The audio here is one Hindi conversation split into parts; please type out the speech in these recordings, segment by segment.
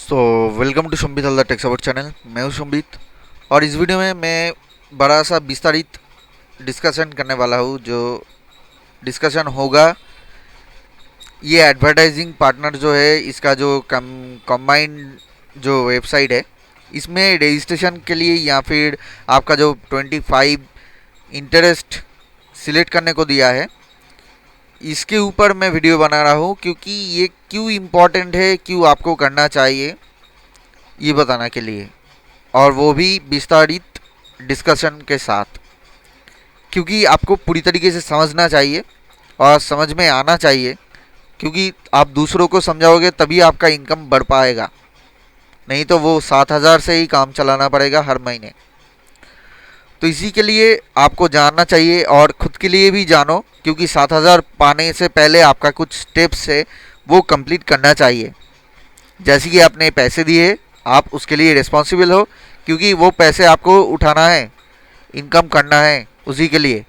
So welcome to Sambit Haldar tech support channel. मैं हूं संबित और इस वीडियो में मैं बड़ा सा विस्तारित डिस्कशन करने वाला हूं। जो डिस्कशन होगा ये एडवर्टाइजिंग पार्टनर जो है इसका जो कंबाइंड जो वेबसाइट है इसमें रजिस्ट्रेशन के लिए या फिर आपका जो 25 इंटरेस्ट सिलेक्ट करने को दिया है इसके ऊपर मैं वीडियो बना रहा हूँ, क्योंकि ये क्यों इम्पोर्टेंट है, क्यों आपको करना चाहिए ये बताने के लिए, और वो भी विस्तारित डिस्कशन के साथ। क्योंकि आपको पूरी तरीके से समझना चाहिए और समझ में आना चाहिए, क्योंकि आप दूसरों को समझाओगे तभी आपका इनकम बढ़ पाएगा, नहीं तो वो 7,000 से ही काम चलाना पड़ेगा हर महीने। तो इसी के लिए आपको जानना चाहिए और ख़ुद के लिए भी जानो, क्योंकि 7,000 पाने से पहले आपका कुछ स्टेप्स है वो कंप्लीट करना चाहिए। जैसे कि आपने पैसे दिए, आप उसके लिए रिस्पॉन्सिबल हो, क्योंकि वो पैसे आपको उठाना है, इनकम करना है उसी के लिए।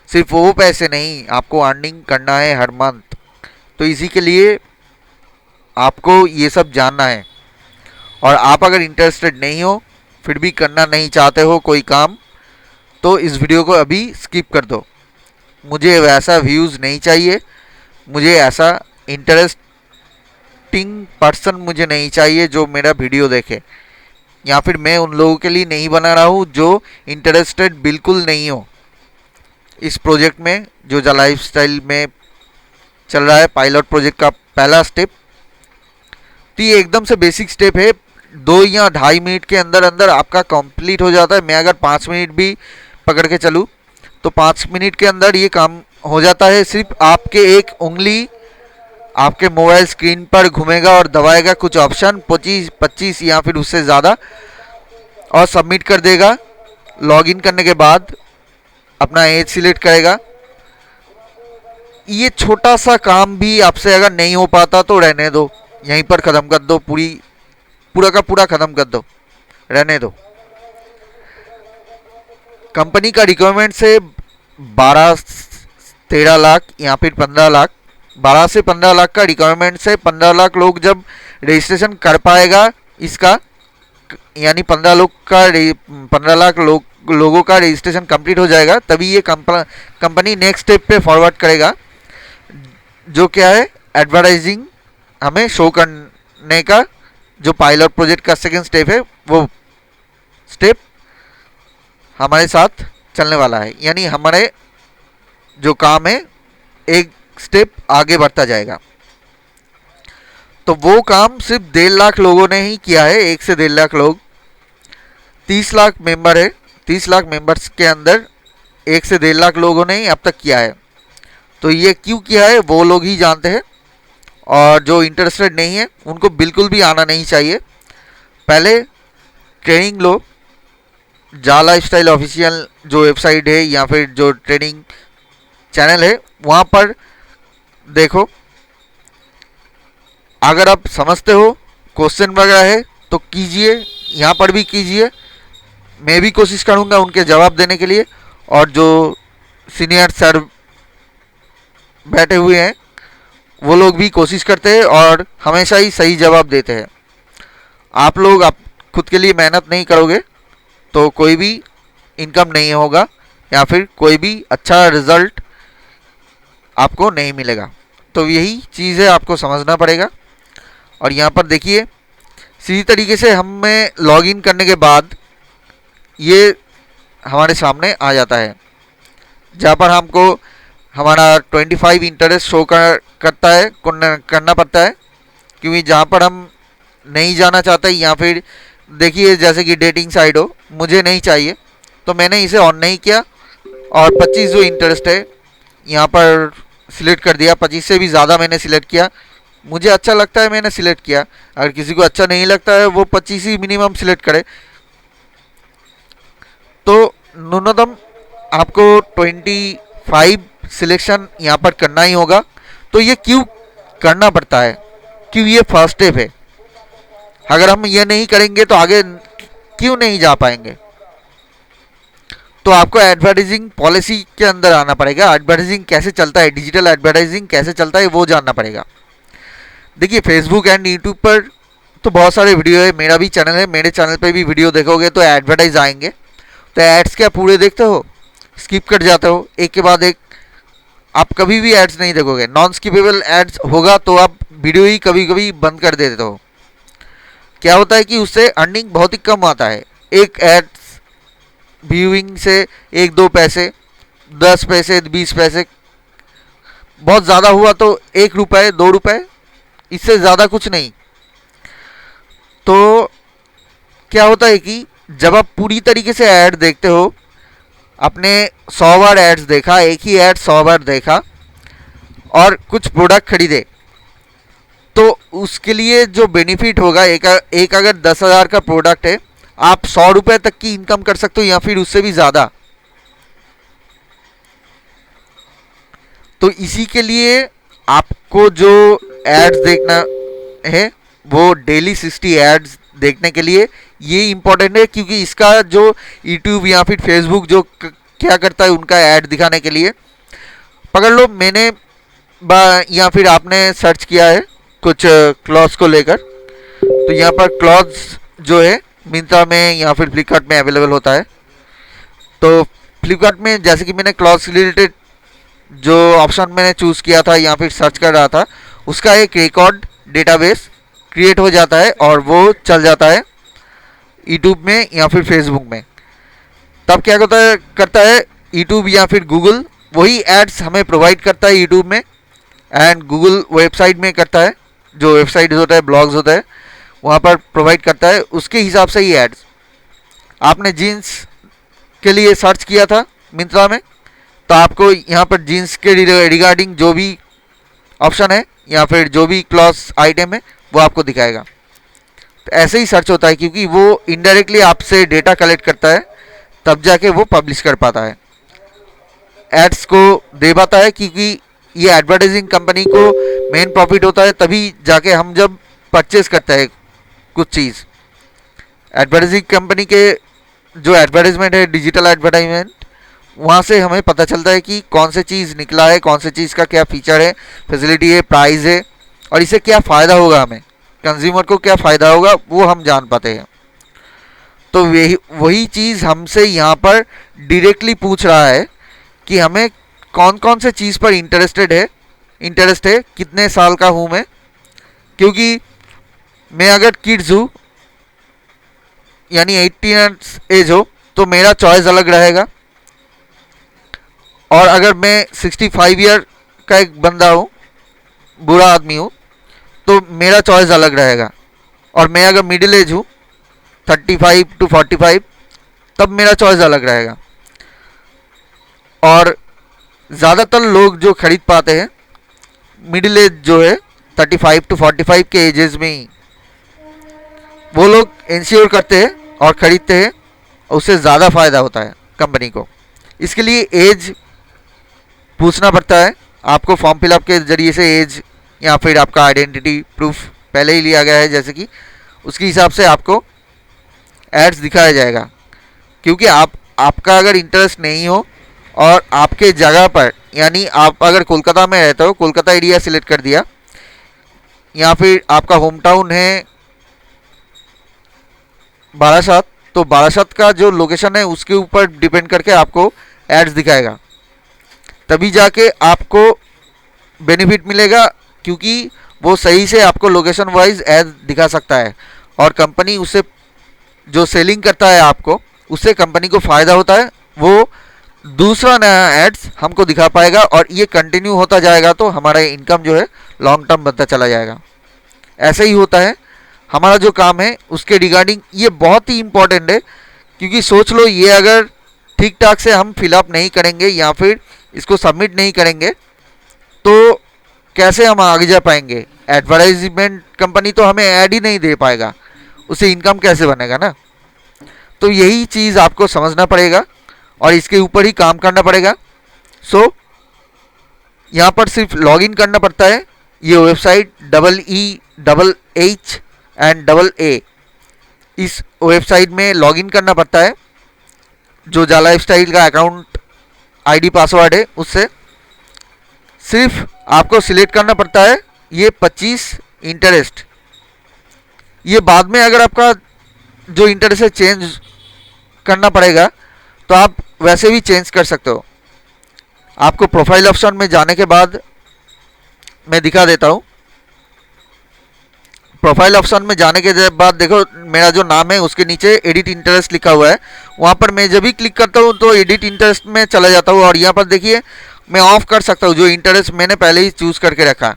सिर्फ वो पैसे नहीं, आपको अर्निंग करना है हर मंथ। तो इसी के लिए आपको ये सब जानना है। और आप अगर इंटरेस्टेड नहीं हो, फिर भी करना नहीं चाहते हो कोई काम, तो इस वीडियो को अभी स्किप कर दो। मुझे वैसा व्यूज़ नहीं चाहिए, मुझे ऐसा इंटरेस्टिंग पर्सन मुझे नहीं चाहिए जो मेरा वीडियो देखे, या फिर मैं उन लोगों के लिए नहीं बना रहा हूँ जो इंटरेस्टेड बिल्कुल नहीं हो इस प्रोजेक्ट में। जो लाइफस्टाइल में चल रहा है पायलट प्रोजेक्ट का पहला स्टेप, तो ये एकदम से बेसिक स्टेप है। 2 या 2.5 मिनट के अंदर अंदर आपका कंप्लीट हो जाता है। मैं अगर 5 मिनट भी पकड़ के चलूँ तो 5 मिनट के अंदर ये काम हो जाता है। सिर्फ आपके एक उंगली आपके मोबाइल स्क्रीन पर घूमेगा और दबाएगा कुछ ऑप्शन 25 या फिर उससे ज़्यादा, और सबमिट कर देगा। लॉगिन करने के बाद अपना एज सिलेक्ट करेगा। ये छोटा सा काम भी आपसे अगर नहीं हो पाता तो रहने दो, यहीं पर ख़त्म कर दो, पूरा का पूरा ख़त्म कर दो, रहने दो। कंपनी का रिक्वायरमेंट से 12-13 लाख या फिर 15 लाख, 12 से 15 लाख का रिक्वायरमेंट से 15 लाख लोग जब रजिस्ट्रेशन कर पाएगा इसका, यानी 15 लाख लोगों का रजिस्ट्रेशन कंप्लीट हो जाएगा, तभी ये कंपनी नेक्स्ट स्टेप पे फॉरवर्ड करेगा, जो क्या है एडवर्टाइजिंग हमें शो करने का। जो पायलट प्रोजेक्ट का सेकेंड स्टेप है वो स्टेप हमारे साथ चलने वाला है, यानी हमारे जो काम है एक स्टेप आगे बढ़ता जाएगा। तो वो काम सिर्फ 1.5 लाख लोगों ने ही किया है, 1 से 1.5 लाख लोग। 30 लाख मेंबर है, 30 लाख मेंबर्स के अंदर 1 से 1.5 लाख लोगों ने ही अब तक किया है। तो ये क्यों किया है वो लोग ही जानते हैं, और जो इंटरेस्टेड नहीं है उनको बिल्कुल भी आना नहीं चाहिए। पहले ट्रेनिंग लो, जा लाइफस्टाइल ऑफिशियल जो वेबसाइट है या फिर जो ट्रेनिंग चैनल है वहाँ पर देखो। अगर आप समझते हो, क्वेश्चन वगैरह है तो कीजिए, यहाँ पर भी कीजिए। मैं भी कोशिश करूँगा उनके जवाब देने के लिए, और जो सीनियर सर बैठे हुए हैं वो लोग भी कोशिश करते हैं और हमेशा ही सही जवाब देते हैं। आप लोग आप खुद के लिए मेहनत नहीं करोगे तो कोई भी इनकम नहीं होगा, या फिर कोई भी अच्छा रिजल्ट आपको नहीं मिलेगा। तो यही चीज़ है, आपको समझना पड़ेगा। और यहाँ पर देखिए, सीधी तरीके से हमें लॉगिन करने के बाद ये हमारे सामने आ जाता है, जहाँ पर हमको हमारा 25 इंटरेस्ट शो करता है, करना पड़ता है। क्योंकि जहाँ पर हम नहीं जाना चाहते, या फिर देखिए जैसे कि डेटिंग साइट हो, मुझे नहीं चाहिए तो मैंने इसे ऑन नहीं किया, और 25 जो इंटरेस्ट है यहाँ पर सिलेक्ट कर दिया। 25 से भी ज़्यादा मैंने सिलेक्ट किया, मुझे अच्छा लगता है मैंने सिलेक्ट किया। अगर किसी को अच्छा नहीं लगता है वो 25 ही मिनिमम सिलेक्ट करे। तो न्यूनतम आपको 25 सिलेक्शन यहाँ पर करना ही होगा। तो ये क्यों करना पड़ता है, क्यों ये फर्स्ट स्टेप है। अगर हम ये नहीं करेंगे तो आगे क्यों नहीं जा पाएंगे। तो आपको एडवर्टाइजिंग पॉलिसी के अंदर आना पड़ेगा। एडवर्टाइजिंग कैसे चलता है, डिजिटल एडवर्टाइजिंग कैसे चलता है वो जानना पड़ेगा। देखिए फेसबुक एंड यूट्यूब पर तो बहुत सारे वीडियो है, मेरा भी चैनल है, मेरे चैनल पे भी वीडियो देखोगे तो एडवर्टाइज आएंगे, तो एड्स क्या पूरे देखते हो, स्किप कर जाते हो एक के बाद एक, आप कभी भी एड्स नहीं देखोगे। नॉन स्किपेबल एड्स होगा तो आप वीडियो ही कभी कभी बंद कर देते हो। क्या होता है कि उससे अर्निंग बहुत ही कम आता है, एक एड्स व्यूइंग से 1-2 पैसे, 10 पैसे, 20 पैसे, बहुत ज़्यादा हुआ तो 1 रुपये 2 रुपये, इससे ज़्यादा कुछ नहीं। तो क्या होता है कि जब आप पूरी तरीके से ऐड देखते हो, आपने 100 बार एड्स देखा, एक ही ऐड 100 बार देखा और कुछ प्रोडक्ट खरीदे, तो उसके लिए जो बेनिफिट होगा, एक अगर 10,000 का प्रोडक्ट है, आप 100 रुपये तक की इनकम कर सकते हो या फिर उससे भी ज़्यादा। तो इसी के लिए आपको जो एड्स देखना है वो डेली 60 एड्स देखने के लिए ये इम्पोर्टेंट है, क्योंकि इसका जो यूट्यूब या फिर फेसबुक जो क्या करता है उनका ऐड दिखाने के लिए, पकड़ लो मैंने या फिर आपने सर्च किया है कुछ क्लॉथ्स को लेकर, तो यहाँ पर क्लॉथ्स जो है मिंत्रा में या फिर फ्लिपकार्ट में अवेलेबल होता है। तो फ्लिपकार्ट में जैसे कि मैंने क्लॉथ्स रिलेटेड जो ऑप्शन मैंने चूज़ किया था या फिर सर्च कर रहा था, उसका एक रिकॉर्ड डेटाबेस क्रिएट हो जाता है और वो चल जाता है यूट्यूब में या फिर फेसबुक में। तब क्या करता है यूट्यूब या फिर गूगल वही एड्स हमें प्रोवाइड करता है यूट्यूब में, एंड गूगल वेबसाइट में करता है, जो वेबसाइट होता है, ब्लॉग्स होता है, वहाँ पर प्रोवाइड करता है, उसके हिसाब से ही एड्स। आपने जीन्स के लिए सर्च किया था मिंत्रा में, तो आपको यहाँ पर जीन्स के रिगार्डिंग जो भी ऑप्शन है या फिर जो भी क्लॉथ आइटम है वो आपको दिखाएगा। तो ऐसे ही सर्च होता है, क्योंकि वो इनडायरेक्टली आपसे डेटा कलेक्ट करता है, तब जाके वो पब्लिश कर पाता है, एड्स को दे पाता है, क्योंकि ये एडवर्टाइजिंग कंपनी को मेन प्रॉफिट होता है तभी जाके हम जब परचेज करते हैं कुछ चीज़। एडवर्टाइजिंग कंपनी के जो एडवर्टाइजमेंट है, डिजिटल एडवर्टाइजमेंट, वहाँ से हमें पता चलता है कि कौन से चीज़ निकला है, कौन से चीज़ का क्या फीचर है, फैसिलिटी है, प्राइस है, और इससे क्या फ़ायदा होगा, हमें कंज्यूमर को क्या फ़ायदा होगा, वो हम जान पाते हैं। तो वही चीज़ हमसे यहाँ पर डायरेक्टली पूछ रहा है कि हमें कौन कौन से चीज़ पर इंटरेस्ट है, कितने साल का हूँ मैं, क्योंकि मैं अगर किड्स हूँ यानी 18 ईयर्स एज हो तो मेरा चॉइस अलग रहेगा, और अगर मैं 65 ईयर का एक बंदा हूँ, बूढ़ा आदमी हूँ, तो मेरा चॉइस अलग रहेगा, और मैं अगर मिडिल एज हूँ 35 to 45, तब मेरा चॉइस अलग रहेगा। और ज़्यादातर लोग जो खरीद पाते हैं मिडिल एज जो है 35 to 45 के एजेस में ही, वो लोग इंश्योर करते हैं और ख़रीदते हैं, उससे ज़्यादा फ़ायदा होता है कंपनी को। इसके लिए एज पूछना पड़ता है आपको, फॉर्म फिलअप के ज़रिए से एज या फिर आपका आइडेंटिटी प्रूफ पहले ही लिया गया है, जैसे कि उसके हिसाब से आपको एड्स दिखाया जाएगा। क्योंकि आपका अगर इंटरेस्ट नहीं हो और आपके जगह पर, यानी आप अगर कोलकाता में रहते हो, कोलकाता एरिया सिलेक्ट कर दिया, या फिर आपका होम टाउन है बारासात, तो बारासात का जो लोकेशन है उसके ऊपर डिपेंड करके आपको एड्स दिखाएगा, तभी जाके आपको बेनिफिट मिलेगा, क्योंकि वो सही से आपको लोकेशन वाइज एड दिखा सकता है, और कंपनी उससे जो सेलिंग करता है आपको, उससे कंपनी को फ़ायदा होता है, वो दूसरा नया एड्स हमको दिखा पाएगा, और ये कंटिन्यू होता जाएगा, तो हमारा इनकम जो है लॉन्ग टर्म बनता चला जाएगा। ऐसे ही होता है हमारा जो काम है उसके रिगार्डिंग, ये बहुत ही इम्पोर्टेंट है, क्योंकि सोच लो ये अगर ठीक ठाक से हम फिलअप नहीं करेंगे या फिर इसको सबमिट नहीं करेंगे तो कैसे हम आगे जा पाएंगे। एडवर्टाइजमेंट कंपनी तो हमें ऐड ही नहीं दे पाएगा, उसे इनकम कैसे बनेगा ना। तो यही चीज़ आपको समझना पड़ेगा और इसके ऊपर ही काम करना पड़ेगा। सो यहाँ पर सिर्फ लॉगिन करना पड़ता है, ये वेबसाइट EEHH&AA, इस वेबसाइट में लॉगिन करना पड़ता है, जो जाला लाइफस्टाइल का अकाउंट आईडी पासवर्ड है उससे। सिर्फ आपको सिलेक्ट करना पड़ता है ये 25 इंटरेस्ट, ये बाद में अगर आपका जो इंटरेस्ट है चेंज करना पड़ेगा तो आप वैसे भी चेंज कर सकते हो। आपको प्रोफाइल ऑप्शन में जाने के बाद मैं दिखा देता हूँ। प्रोफाइल ऑप्शन में जाने के बाद देखो मेरा जो नाम है उसके नीचे एडिट इंटरेस्ट लिखा हुआ है, वहाँ पर मैं जब भी क्लिक करता हूँ तो एडिट इंटरेस्ट में चला जाता हूँ और यहाँ पर देखिए मैं ऑफ कर सकता हूँ जो इंटरेस्ट मैंने पहले ही चूज़ करके रखा।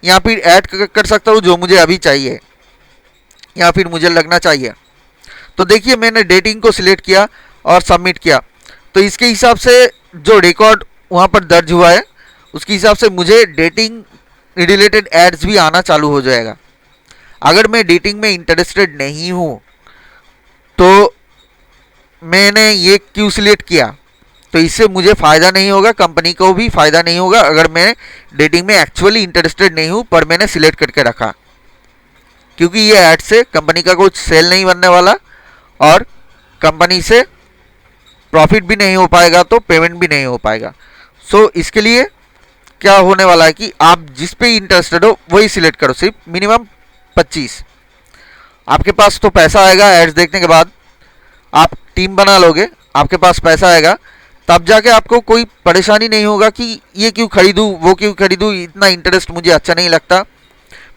यहाँ फिर ऐड कर सकता हूँ जो मुझे अभी चाहिए या फिर मुझे लगना चाहिए। तो देखिए मैंने डेटिंग को सिलेक्ट किया और सबमिट किया, तो इसके हिसाब से जो रिकॉर्ड वहाँ पर दर्ज हुआ है उसके हिसाब से मुझे डेटिंग रिलेटेड एड्स भी आना चालू हो जाएगा। अगर मैं डेटिंग में इंटरेस्टेड नहीं हूँ तो मैंने ये क्यों सिलेक्ट किया, तो इससे मुझे फ़ायदा नहीं होगा, कंपनी को भी फ़ायदा नहीं होगा अगर मैं डेटिंग में एक्चुअली इंटरेस्टेड नहीं हूँ पर मैंने सिलेक्ट करके रखा, क्योंकि ये ऐड से कंपनी का कुछ सेल नहीं बनने वाला और कंपनी से प्रॉफिट भी नहीं हो पाएगा तो पेमेंट भी नहीं हो पाएगा। सो इसके लिए क्या होने वाला है कि आप जिस पे इंटरेस्टेड हो वही सिलेक्ट करो, सिर्फ मिनिमम 25। आपके पास तो पैसा आएगा एड्स देखने के बाद, आप टीम बना लोगे, आपके पास पैसा आएगा, तब जाके आपको कोई परेशानी नहीं होगा कि ये क्यों खरीदूँ वो क्यों खरीदूँ, इतना इंटरेस्ट मुझे अच्छा नहीं लगता,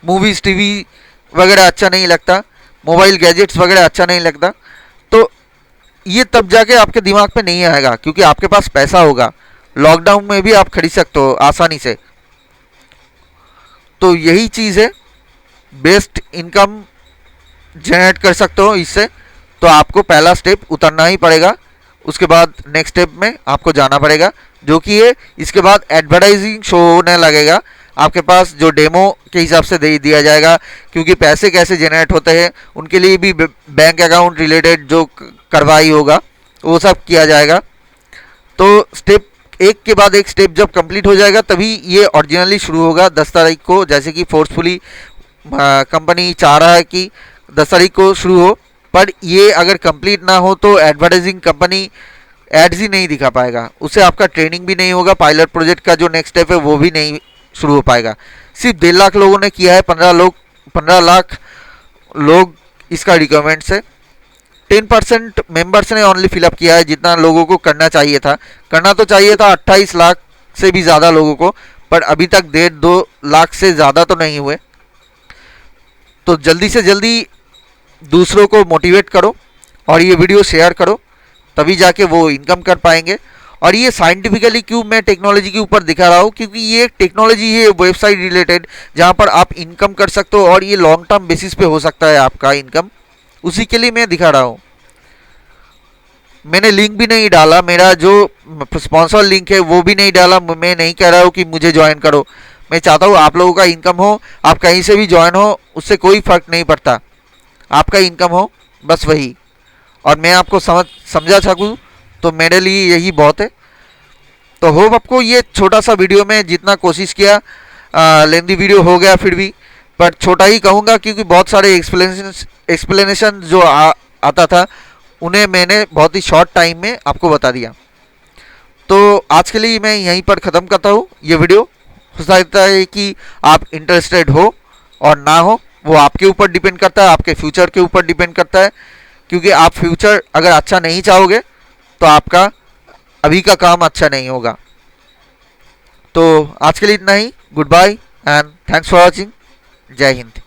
मूवीज़ टीवी वगैरह अच्छा नहीं लगता, मोबाइल गैजेट्स वगैरह अच्छा नहीं लगता। तो ये तब जाके आपके दिमाग पे नहीं आएगा क्योंकि आपके पास पैसा होगा, लॉकडाउन में भी आप खरीद सकते हो आसानी से। तो यही चीज़ है, बेस्ट इनकम जनरेट कर सकते हो इससे। तो आपको पहला स्टेप उतरना ही पड़ेगा, उसके बाद नेक्स्ट स्टेप में आपको जाना पड़ेगा जो कि है इसके बाद एडवर्टाइजिंग शो होने लगेगा आपके पास, जो डेमो के हिसाब से दे दिया जाएगा, क्योंकि पैसे कैसे जनरेट होते हैं उनके लिए भी बैंक अकाउंट रिलेटेड जो कार्रवाई होगा वो सब किया जाएगा। तो स्टेप एक के बाद एक स्टेप जब कंप्लीट हो जाएगा तभी ये ओरिजिनली शुरू होगा 10 तारीख को, जैसे कि फोर्सफुली कंपनी चाह रहा है कि 10 तारीख को शुरू हो, पर ये अगर कंप्लीट ना हो तो एडवर्टाइजिंग कंपनी एड्स ही नहीं दिखा पाएगा, उससे आपका ट्रेनिंग भी नहीं होगा, पायलट प्रोजेक्ट का जो नेक्स्ट स्टेप है वो भी नहीं शुरू हो पाएगा। सिर्फ 1.5 लाख लोगों ने किया है, 15 लाख लोग इसका रिक्वायरमेंट है, 10% मेंबर्स ने ओनली फिलअप किया है जितना लोगों को करना चाहिए था। करना तो चाहिए था 28 लाख से भी ज़्यादा लोगों को, पर अभी तक 1.5-2 लाख से ज़्यादा तो नहीं हुए। तो जल्दी से जल्दी दूसरों को मोटिवेट करो और ये वीडियो शेयर करो, तभी जाके वो इनकम कर पाएंगे। और ये साइंटिफिकली क्यों मैं टेक्नोलॉजी के ऊपर दिखा रहा हूँ, क्योंकि ये एक टेक्नोलॉजी है वेबसाइट रिलेटेड जहाँ पर आप इनकम कर सकते हो और ये लॉन्ग टर्म बेसिस पे हो सकता है आपका इनकम, उसी के लिए मैं दिखा रहा हूँ। मैंने लिंक भी नहीं डाला, मेरा जो स्पॉन्सर लिंक है वो भी नहीं डाला, मैं नहीं कह रहा हूँ कि मुझे ज्वाइन करो। मैं चाहता हूँ आप लोगों का इनकम हो, आप कहीं से भी ज्वाइन हो उससे कोई फ़र्क नहीं पड़ता, आपका इनकम हो बस वही, और मैं आपको समझा सकूँ तो मेरे लिए यही बहुत है। तो होप आपको ये छोटा सा वीडियो में जितना कोशिश किया, लेंदी वीडियो हो गया फिर भी, पर छोटा ही कहूँगा क्योंकि बहुत सारे एक्सप्लेनेशन जो आता था उन्हें मैंने बहुत ही शॉर्ट टाइम में आपको बता दिया। तो आज के लिए मैं यहीं पर ख़त्म करता हूँ ये वीडियो। हो सकता है कि आप इंटरेस्टेड हो और ना हो, वो आपके ऊपर डिपेंड करता है, आपके फ्यूचर के ऊपर डिपेंड करता है, क्योंकि आप फ्यूचर अगर अच्छा नहीं चाहोगे तो आपका अभी का काम अच्छा नहीं होगा। तो आज के लिए इतना ही, good bye and thanks for watching, जय हिंद।